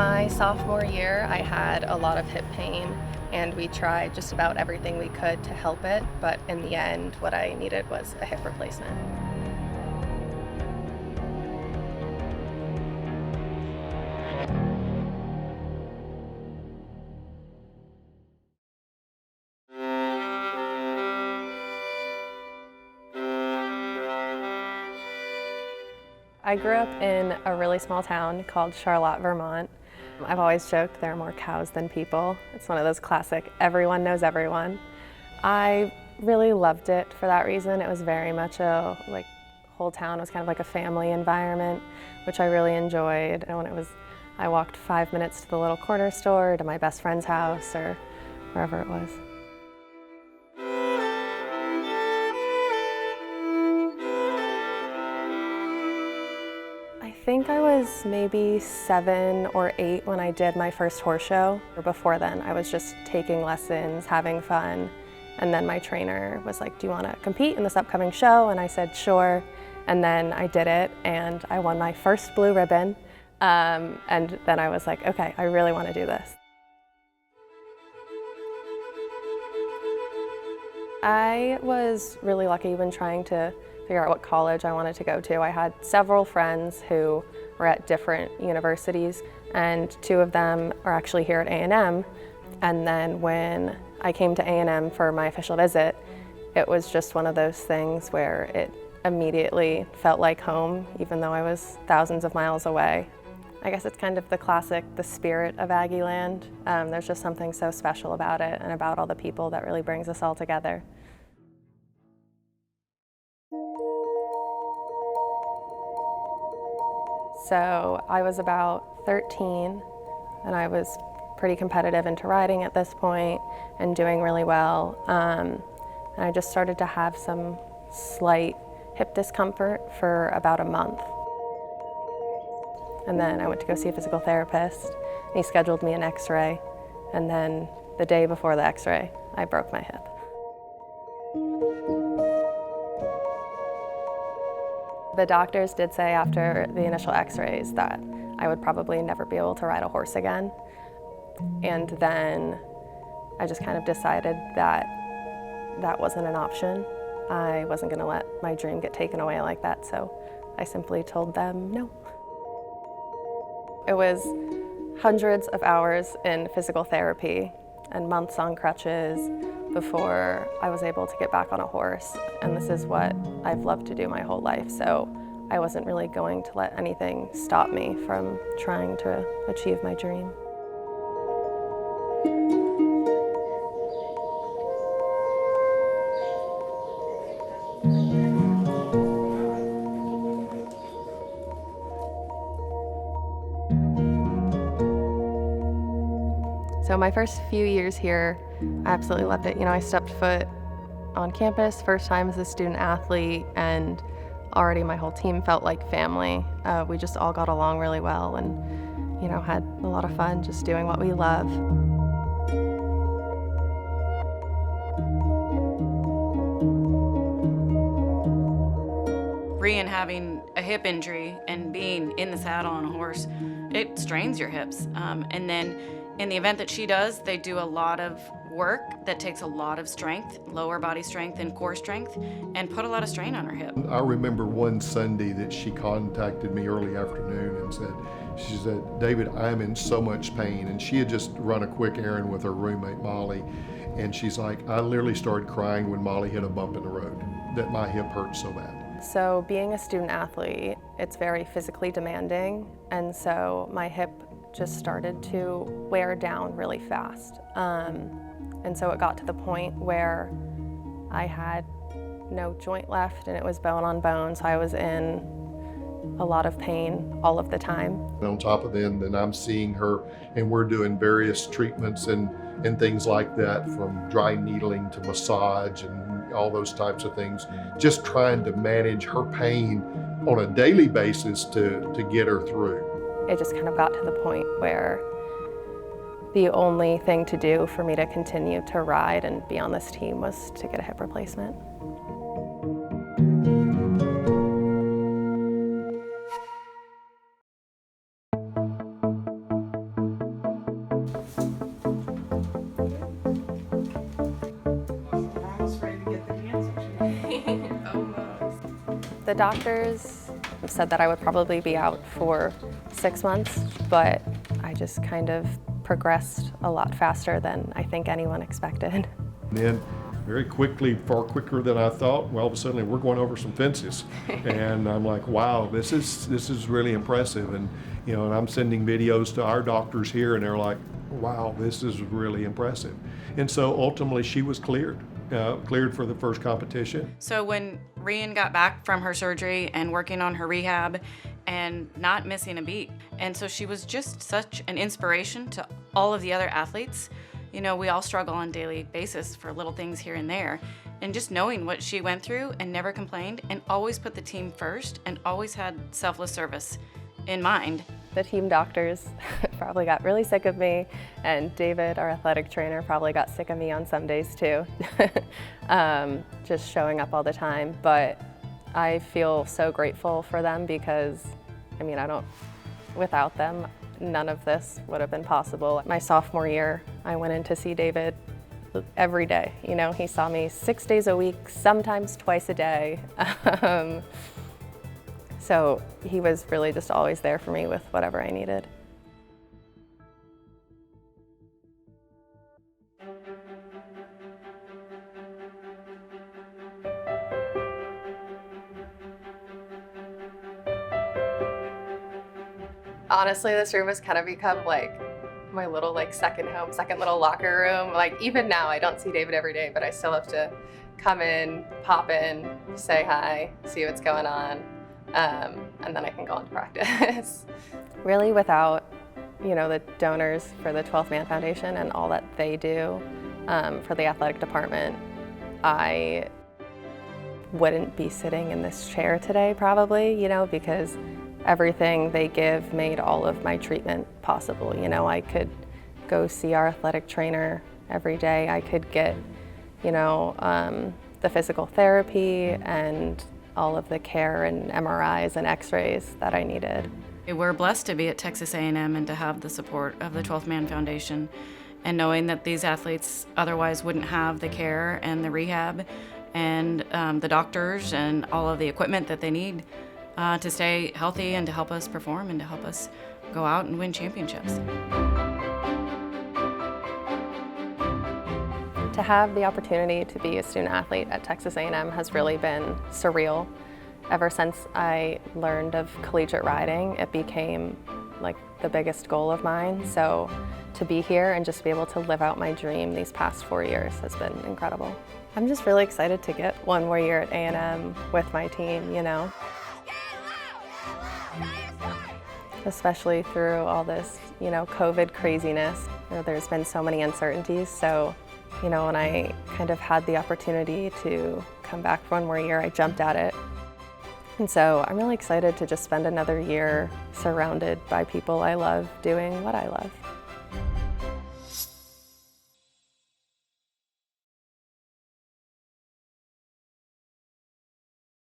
My sophomore year, I had a lot of hip pain, and we tried just about everything we could to help it, but in the end, what I needed was a hip replacement. I grew up in a really small town called Charlotte, Vermont. I've always joked there are more cows than people. It's one of those classic everyone knows everyone. I really loved it for that reason. It was very much whole town was kind of like a family environment, which I really enjoyed. And I walked 5 minutes to the little corner store, to my best friend's house, or wherever it was. I think I was maybe 7 or 8 when I did my first horse show. Before then, I was just taking lessons, having fun. And then my trainer was like, "Do you want to compete in this upcoming show?" And I said, "Sure." And then I did it, and I won my first blue ribbon. And then I was like, okay, I really want to do this. I was really lucky when trying to figure out what college I wanted to go to. I had several friends who were at different universities, and 2 of them are actually here at A&M. And then when I came to A&M for my official visit, it was just one of those things where it immediately felt like home, even though I was thousands of miles away. I guess it's kind of the spirit of Aggie land. There's just something so special about it and about all the people that really brings us all together. So I was about 13, and I was pretty competitive into riding at this point and doing really well. And I just started to have some slight hip discomfort for about a month. And then I went to go see a physical therapist, and he scheduled me an x-ray. And then the day before the x-ray, I broke my hip. The doctors did say after the initial x-rays that I would probably never be able to ride a horse again. And then I just kind of decided that that wasn't an option. I wasn't going to let my dream get taken away like that, so I simply told them no. It was hundreds of hours in physical therapy and months on crutches before I was able to get back on a horse. And this is what I've loved to do my whole life, so I wasn't really going to let anything stop me from trying to achieve my dream. So my first few years here, I absolutely loved it. You know, I stepped foot on campus, first time as a student athlete, and already my whole team felt like family. We just all got along really well and, you know, had a lot of fun just doing what we love. Rhian having a hip injury and being in the saddle on a horse, it strains your hips. And then in the event that she does, they do a lot of work that takes a lot of strength, lower body strength and core strength, and put a lot of strain on her hip. I remember one Sunday that she contacted me early afternoon and she said, "David, I'm in so much pain." And she had just run a quick errand with her roommate, Molly. And she's like, "I literally started crying when Molly hit a bump in the road, that my hip hurt so bad." So being a student athlete, it's very physically demanding. And so my hip just started to wear down really fast. And so it got to the point where I had no joint left and it was bone on bone, so I was in a lot of pain all of the time. And on top of then I'm seeing her and we're doing various treatments and things like that, from dry needling to massage and all those types of things, just trying to manage her pain on a daily basis to get her through. It just kind of got to the point where the only thing to do for me to continue to ride and be on this team was to get a hip replacement. The doctors said that I would probably be out for 6 months, but I just kind of progressed a lot faster than I think anyone expected. And then very quickly, far quicker than I thought, well, all of a sudden we're going over some fences. And I'm like, wow, this is really impressive. And, you know, and I'm sending videos to our doctors here and they're like, wow, this is really impressive. And so ultimately she was cleared for the first competition. So when Rhian got back from her surgery and working on her rehab and not missing a beat, and so she was just such an inspiration to all of the other athletes. You know, we all struggle on a daily basis for little things here and there. And just knowing what she went through and never complained and always put the team first and always had selfless service in mind. The team doctors probably got really sick of me, and David, our athletic trainer, probably got sick of me on some days too, just showing up all the time. But I feel so grateful for them because, I mean, without them, none of this would have been possible. My sophomore year, I went in to see David every day. You know, he saw me 6 days a week, sometimes twice a day. So he was really just always there for me with whatever I needed. Honestly, this room has kind of become like my little second home, second little locker room. Like even now, I don't see David every day, but I still have to come in, pop in, say hi, see what's going on. And then I can go into practice. Really, without, you know, the donors for the 12th Man Foundation and all that they do for the athletic department, I wouldn't be sitting in this chair today probably, you know, because everything they give made all of my treatment possible. You know, I could go see our athletic trainer every day. I could get, you know, the physical therapy and all of the care and MRIs and x-rays that I needed. We're blessed to be at Texas A&M and to have the support of the 12th Man Foundation, and knowing that these athletes otherwise wouldn't have the care and the rehab and the doctors and all of the equipment that they need to stay healthy and to help us perform and to help us go out and win championships. To have the opportunity to be a student athlete at Texas A&M has really been surreal. Ever since I learned of collegiate riding, it became like the biggest goal of mine. So to be here and just be able to live out my dream these past 4 years has been incredible. I'm just really excited to get one more year at A&M with my team, you know. Especially through all this, you know, COVID craziness. You know, there's been so many uncertainties, so you know, when I kind of had the opportunity to come back for one more year, I jumped at it. And so I'm really excited to just spend another year surrounded by people I love doing what I love.